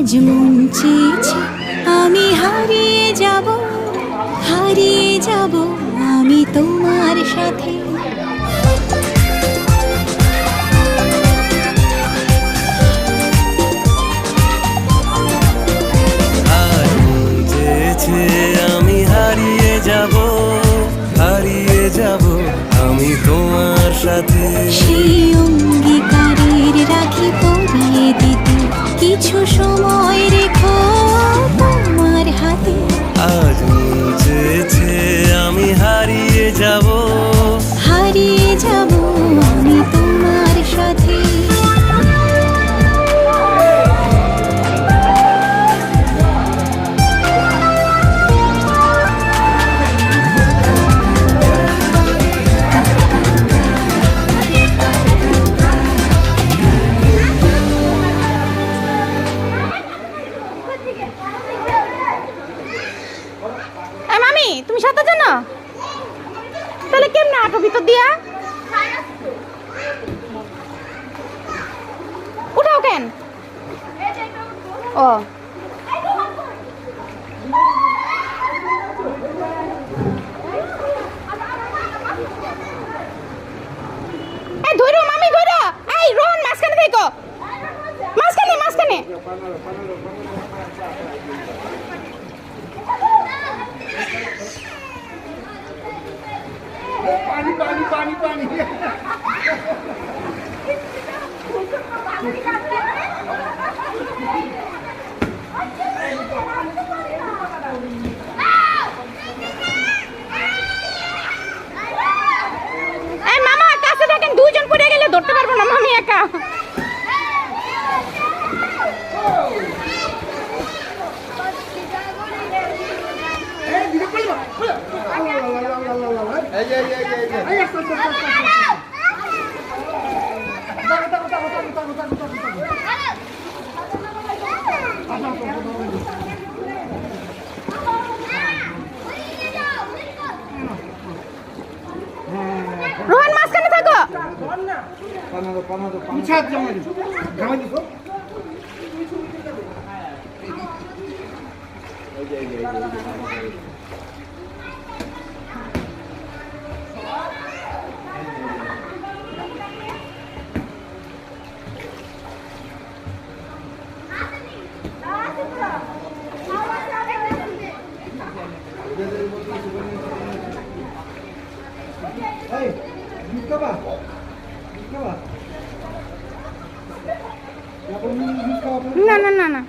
আজ মন চেয়েছে আমি হারিয়ে যাব আমি তোমার সাথে। আজ মন চেয়েছে আমি হারিয়ে যাব আমি তোমার সাথে। সেই অঙ্গীকারের রাখি পরিয়ে দিতে কিছু সময় রেখো তোমার হাতে। আজ মন চেয়েছে আমি হারিয়ে যাব আমি তোমার সাথে। মামি তুমি সাঁতার জানো? তাহলে কেমনে আটো ভিতর দিয়া উঠাও কেন? ও এই ধরো মামি ধরো। এই রোহন মাঝখানে থেকো, মাঝখানে। पानी এই মামা কাছে থাকেন, দুইজন পড়ে গেলে ধরতে পারবো না মামি একা। রোহন মাঝখানে থাকো। না